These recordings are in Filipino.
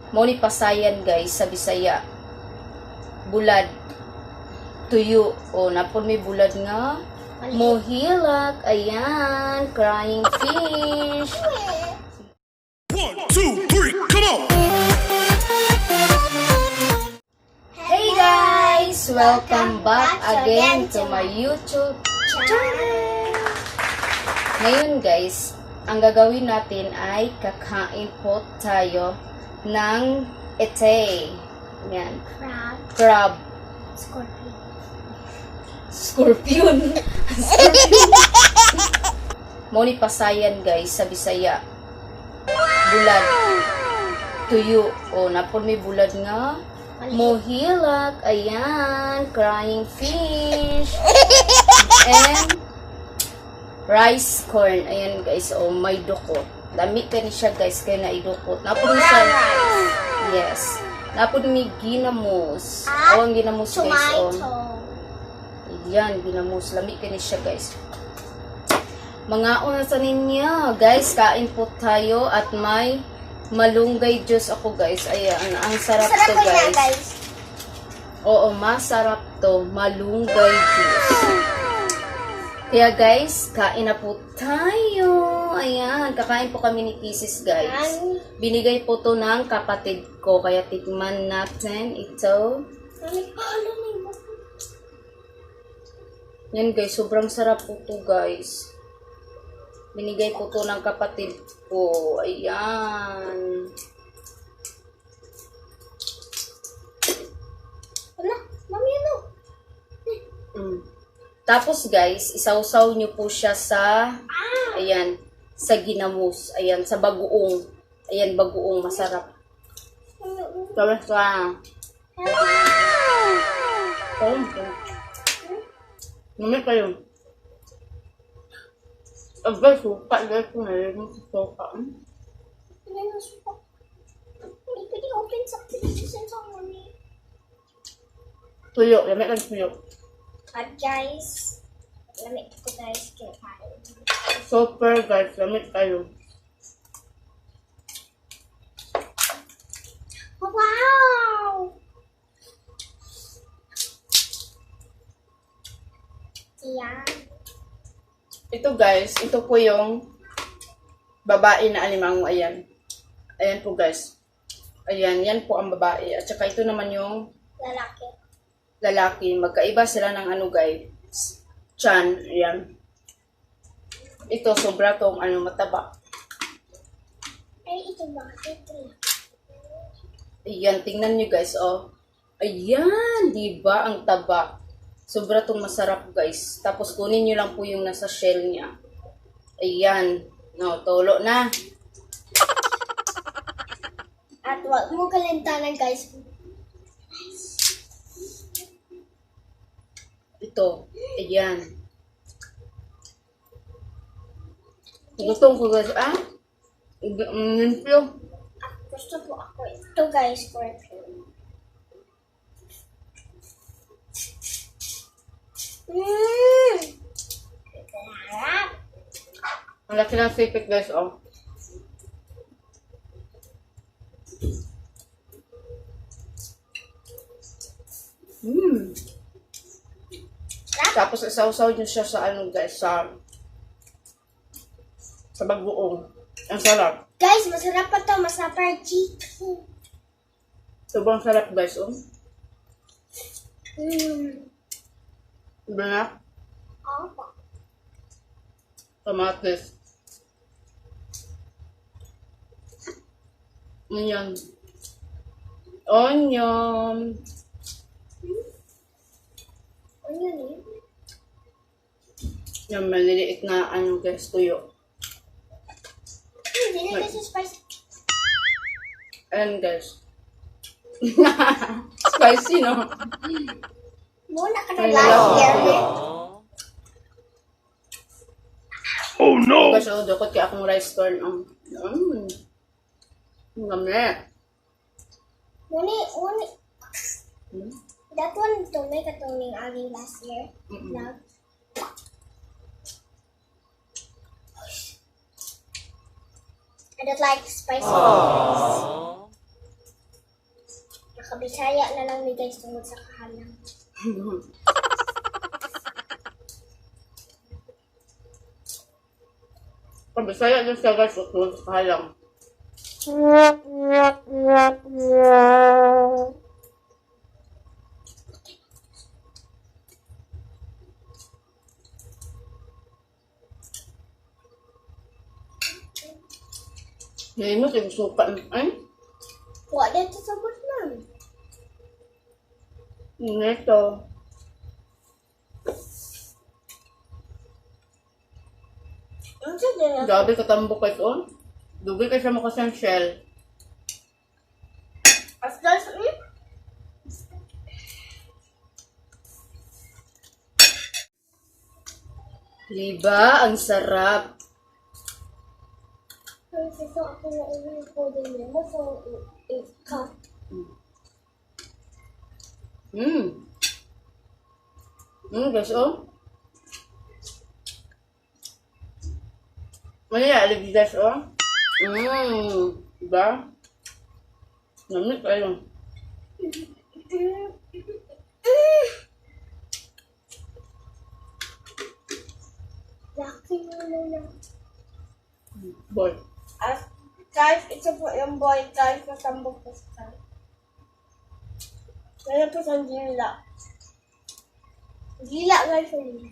Mo ni pasayan guys sa Bisaya. Bulad. Tuyo. O napon may bulad nga. Mohilak. Ayan. Crying fish. 1, 2, 3, come on! Hey guys! Welcome back again to my YouTube channel. Ngayon guys, ang gagawin natin ay kakain po tayo ng ete. Yan. Crab. Scorpion. Mo ni pasayan guys sa Bisaya. Bulad. Tuyo. O napon may bulad nga. Mohilak. Ayan. Crying fish. And rice corn. Ayan guys. O may dukot. Dami ka ni siya guys. Kaya naidukot. Napon ni siya. Yes. Napon may ginamos. O ang ginamos guys. O. Ayan. Ginamos. Lami ka ni siya guys. Mga una sa ninyo. Guys, kain po tayo. At may malunggay juice ako guys. Ayan. Ang sarap to guys. Oo, masarap to. Malunggay juice. Kaya guys, kain na po tayo. Ayan, kakain po kami ni Kisses guys. Binigay po to ng kapatid ko. Kaya tikman natin ito. Yan guys, sobrang sarap po to guys. Binigay po to ng kapatid ko. Ayan. Wala, mami ano? Tapos guys, isawsaw nyo po siya sa, ayan, sa ginamos. Ayan, sa bagoong. Ayan, bagoong, masarap. Tapos sa, mamay kayo. Aba, suka. Guys, mayroon sa suka. Hindi na suka. Hindi pwede open sa pilisin sa mami. Tuyo, lamit lang tuyo. At guys, lamit ko guys kinakain. Super guys, lamit kayo. Wow! Ayan. Ito guys, ito po yung babae na alimango. Ayan. Ayan po guys. Ayan, yan po ang babae. At saka ito naman yung Lalaki. lalaki. Magkaiba sila ng ano guys. Chan. Ayan. Ito, sobra tong ano, mataba. Ay, ito ba? Ito. Ayan, tingnan nyo guys, oh. Ayan, diba ang taba. Sobra tong masarap guys. Tapos kunin nyo lang po yung nasa shell niya. Ayan. No, tolo na. At wag mo kalintanan guys. Ito. Ayan. Gustong ko guys, ah? Nimpyo. Gusto po ako ito guys for Sarap. Ang laki ng sipit guys, oh. Tapos isaw-saw nyo siya sa ano guys, sa bagoong. Ang sarap. Guys, masarap pa to. Masarap pa chicken. Sobrang sarap guys, oh. Diba na? Opo. Kamatis. Onion. Onion. Ano yun eh? Yung maliliit na ano guys, tuyo. Hindi na kasi spicy. Ayan guys. Spicy, no? Muna ka na last year eh. Oh no! Guys, oh, dukot kaya akong rice corn. Ang gamit. Muni. That one to make a tuning aging last year. Vlog. I don't like spicy. Kabisaya na lang ni guys tungkol sa kahalang. Pabisaya din siya guys, tungkol sa kahalang. Ngayon mo, suka. Ay, Wa dito sa lang. ito. Ano siya din? Grabe katambok ka ito. Dugay ka siya mo kasi ang shell. Asdas, Diba? Ang sarap. Ito ako na ulit ko din mo. So, cut. Guys, oh. Maya, alig guys, oh. Diba? Namit kayo. Laki mo na. Boy. Guys, ito po yung boy, guys, nasambok po sa kaya po sa gila. Gila, guys, yun.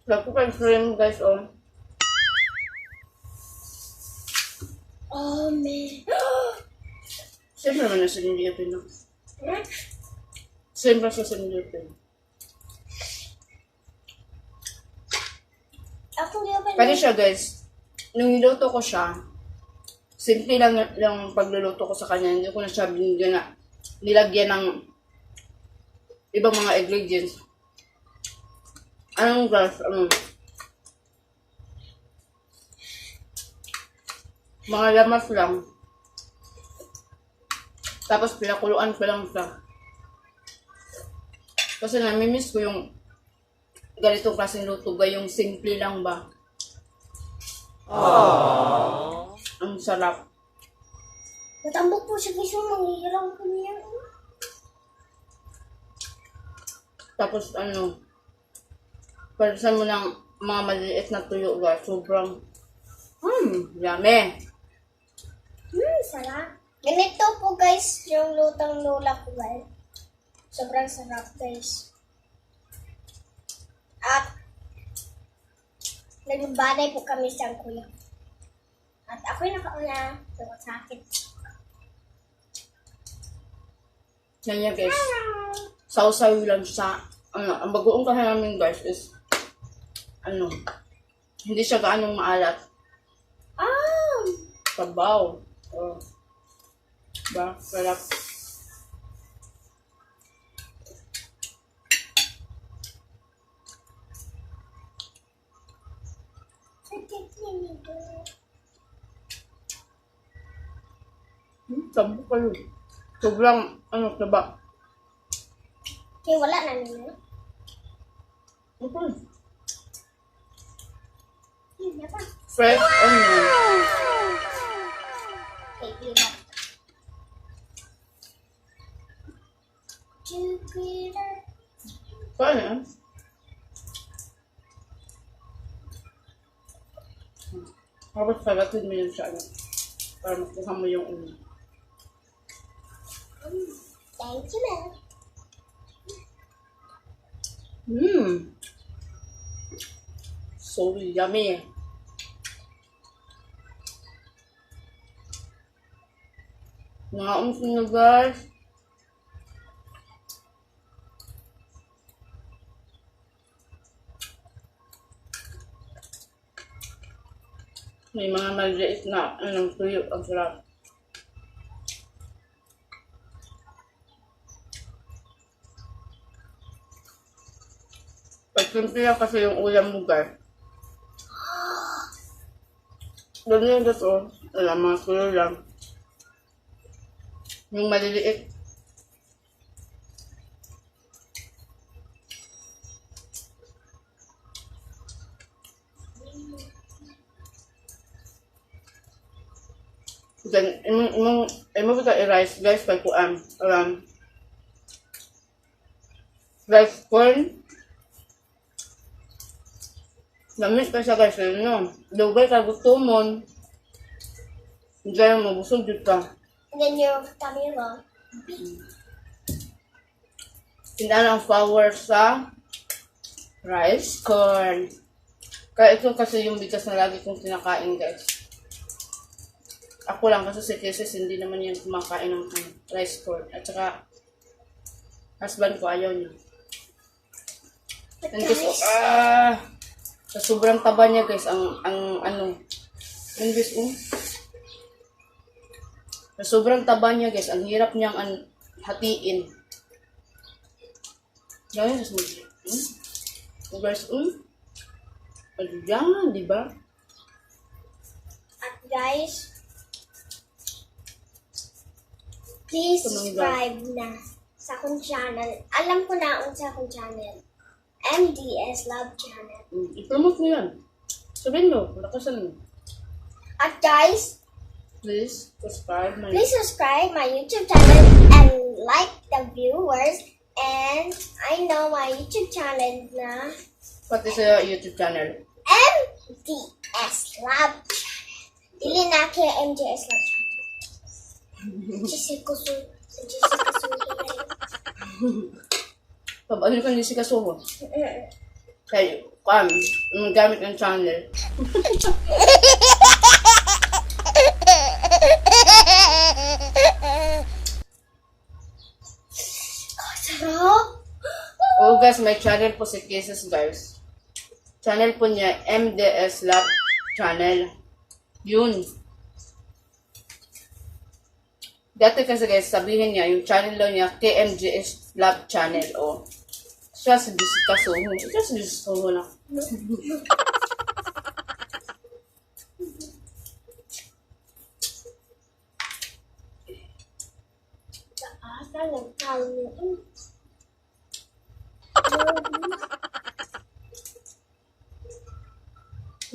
Lapo kayo shrimp, guys, oh. Oh, man. Siyempre naman na sa Nilipin, no? Siyempre sa Nilipin. Ako di ba Kasi siya, guys, nung niluto ko siya, simple lang yung pagluluto ko sa kanya. Hindi ko na siya binigyan na nilagyan ng ibang mga ingredients. Anong guys, mga lamas lang. Tapos pinakuluan ko lang siya. Kasi namimiss ko yung ganitong klaseng luto ba, yung simple lang ba. Ang sarap. matambok po siya guys, yung manghihirang ko niya. Tapos palisan mo ng mga maliliit na tuyo, guys. Sobrang, yummy. Sarap. Ganito po guys, yung lutang lola ko guys. Sobrang sarap guys. At nagbanay po kami sa kuya. At ako'y nakauna sa akin. Yan yan, guys. Sausaw lang sa, ang bagoong kasi namin, guys, is, hindi siya gaanong maalat. Sabaw. Oh. Diba? Sarap. Sabaw kayo. Sobrang, saba. Kaya wala na nila. Okay. Yun na pa. Fresh onion. Okay, yun na. Jupiter. Paano yan? Tapos pagatin mo yun sa para makuha mo yung Thank you, ma'am. So yummy. Naums nyo, guys. May mga maliit na tuyo. Ang sarap. Pag simple lang kasi yung ulam mo, guys. Doon yung gusto. Mga tuyo lang. Yung maliliit. Then, imong kita i-rice, guys, kay kuan. Rice corn. Lamit pa siya, guys, no? Dugay ka gutomon. Hindi ka mabusog dito. And then your tummy will Tinala ang flour sa rice corn. Kaya ito kasi yung bigas na lagi kong kinakain, guys. Ako lang kasi si Kisses hindi naman yan kumakain ng rice corn. At saka, husband ko ayaw niya. And guys, sa sobrang taba niya, guys, sa sobrang taba niya, guys, ang hirap niyang hatiin. Gawin, guys, yan, di ba? At guys, please subscribe na sa akong channel. Alam ko na ang sa akong channel. MDS Love Channel. I-promote mo yan. Sabihin mo, lakasan mo. At guys, Please subscribe my YouTube channel and like the viewers. And I know my YouTube channel na Pati sa YouTube channel. MDS Love Channel. Dili na kay MDS Love Channel. Jessica Su. Paano ka niya si Kasuho? Kaya, gamit ng channel. Sarap. Oh guys, may channel po si Kisses, guys. Channel po niya, MDS Love Channel. Yun. Dati kasi guys, sabihin niya, yung channel daw niya, KMGS Love Channel. O, siya si Jessica Soho. Siya si Jessica Soho na. Asa nagtawin.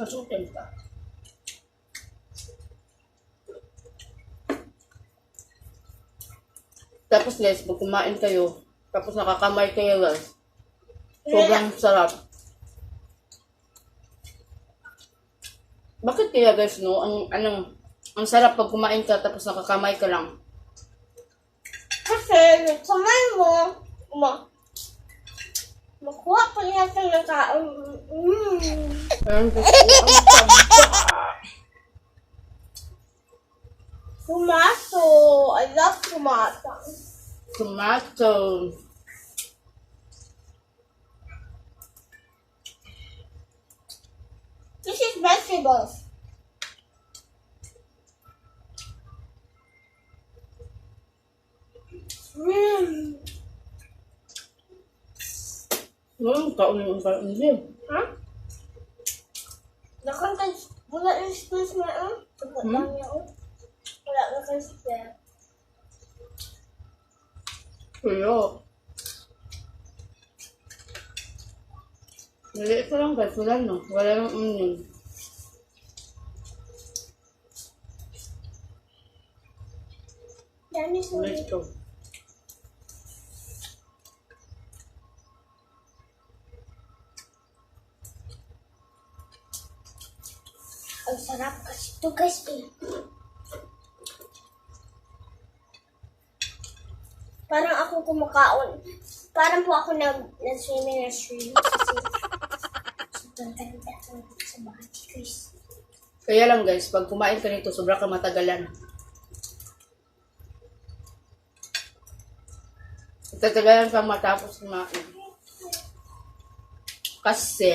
Masukin ka. Tapos guys, pag kumain kayo, tapos nakakamay kayo guys, sobrang sarap. Bakit kaya guys, no? Ang sarap pag kumain ka tapos nakakamay ka lang. Kasi, kamay mo, makuha pa niya sa nakaon. Ayun, guys, ang sarap. Tomato. I love tomato. Tomato. This is vegetables. Kaunin ang kainin. Ha? Nakantay, wala yung space na Tugod lang niya Wala na kayo spare. Tuyo. Maliit ko lang guys, wala no. Wala nang onion. Dami sa Ito. Ang sarap kasi ito guys Parang ako kumakaon. Parang po ako nag-swimming na stream. Kasi sobrang ganda sa body guys. Kaya lang guys, pag kumain ka nito, sobra ka matagalan. Tatagalan ka matapos kumain. Kasi,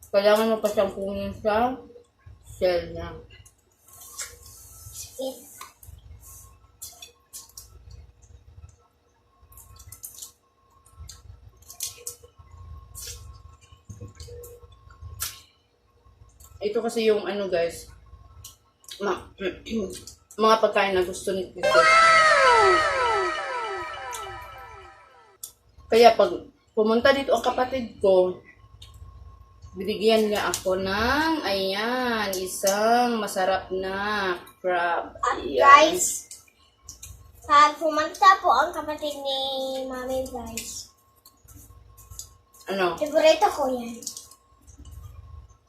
kailangan mo pa siyang kunin sa shell niya. Sakit. Ito kasi yung ano guys, mga pagkain na gusto ni Tito. Kaya pag pumunta dito ang kapatid ko, Binigyan niya ako ng, ayan, isang masarap na crab. At Ayan. guys, pag pumunta po ang kapatid ni Mami guys, Ano? favorito ko yan.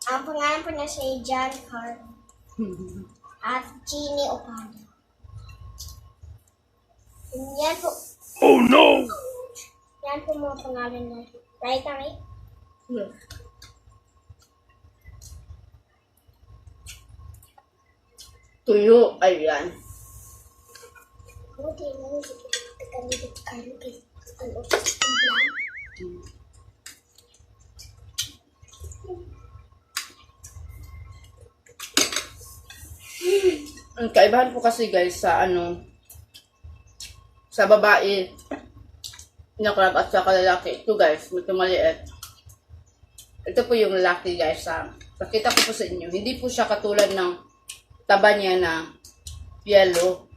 Ang pangalan po niya si John Carl at Jeannie Opana. Yan po. Oh no! Yan po mga pangalan niya. Right, Mami? Yeah. Tuyo, ayan. Buti mo si Kandidat Carlo kay ano sa plan. Ang kaibahan po kasi guys sa ano, sa babae na crab at sa lalaki. Ito guys, medyo maliit. Ito po yung lalaki guys. Pakita ko po sa inyo. Hindi po siya katulad ng taba niya na yellow.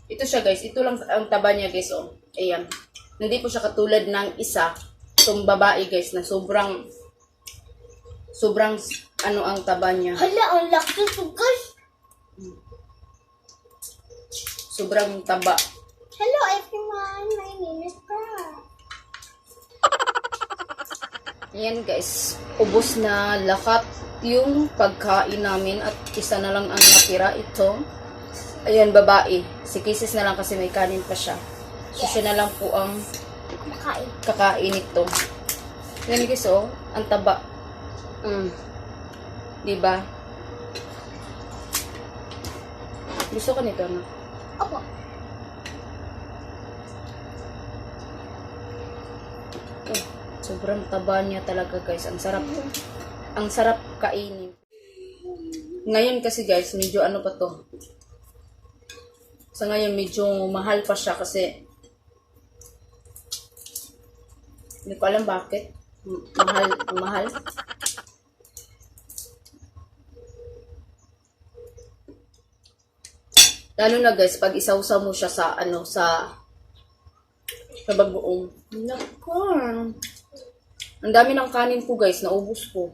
Ito siya guys. Ito lang ang taba niya guys. Oh. Ayan. Hindi po siya katulad ng isa. Itong babae guys na sobrang ano ang taba niya. Hala, ang laki po guys. Sobrang taba. Hello everyone, my name is Brad. Ayan guys, ubos na lahat yung pagkain namin at isa na lang ang natira ito. Ayan, babae. Si Kisses na lang kasi may kanin pa siya. So siya na lang po ang kakain ito. Ayan guys, oh, ang taba. Diba? Gusto ko nito, no? Opo. Oh, sobrang taba niya talaga guys. Ang sarap. Ang sarap kainin. Ngayon kasi guys, medyo ano pa to. Sa ngayon medyo mahal pa siya kasi hindi ko alam bakit. Mahal. Lalo na guys, pag isawsaw mo siya sa ano, sa bagoong. Nako. Ang dami ng kanin ko guys, naubos ko.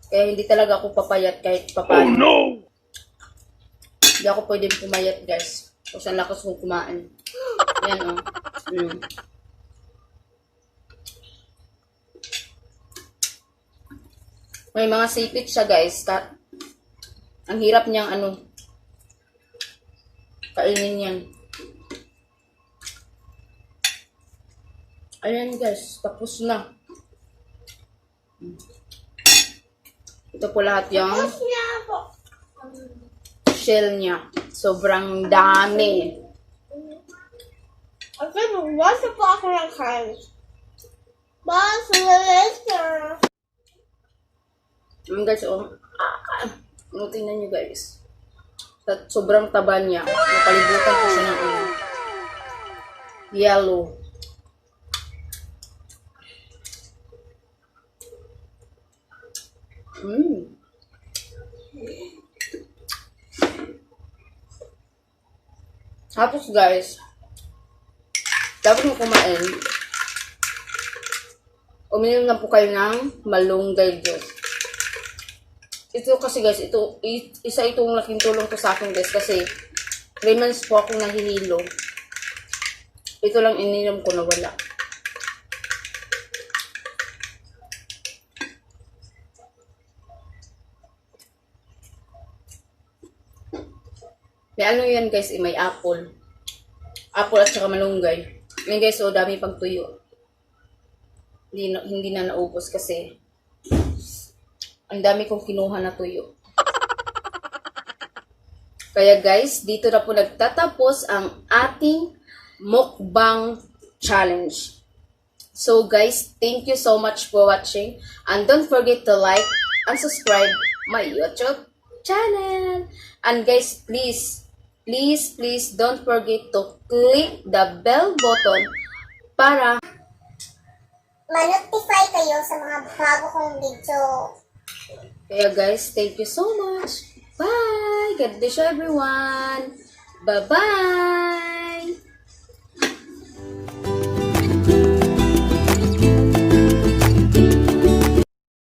Kaya hindi talaga ako papayat kahit papaano. Oh no! Hindi ako pwedeng pumayat guys. Kasi ang lakas kong kumain. Yan oh. May mga sipit siya guys. Ang hirap niyang ano, kainin yan. Ayan guys, tapos na. Ito po lahat yung Tapos niya po. shell niya. Sobrang dami. Okay, magwasa po ako ng kain. Bye, see you later. Ayan guys, oh. Tingnan nyo guys. Sobrang taba niya. Napalibutan ko siya ng yellow. Tapos guys, dapat mo kumain, uminom na po kayo ng malunggay juice. Ito kasi guys, isa itong laking tulong to sa akin guys kasi 3 months po akong nahihilo. Ito lang ininom ko na wala. May ano yan guys, may apple. Apple at saka malunggay. Ngayon guys, so dami pang tuyo. Hindi na naubos kasi ang dami kong kinuha na tuyo. Kaya guys, dito na po nagtatapos ang ating mukbang challenge. So guys, thank you so much for watching. And don't forget to like and subscribe my YouTube channel. And guys, please don't forget to click the bell button para ma-notify kayo sa mga bago kong video. Kaya guys, thank you so much. Bye! God bless you everyone. Bye-bye!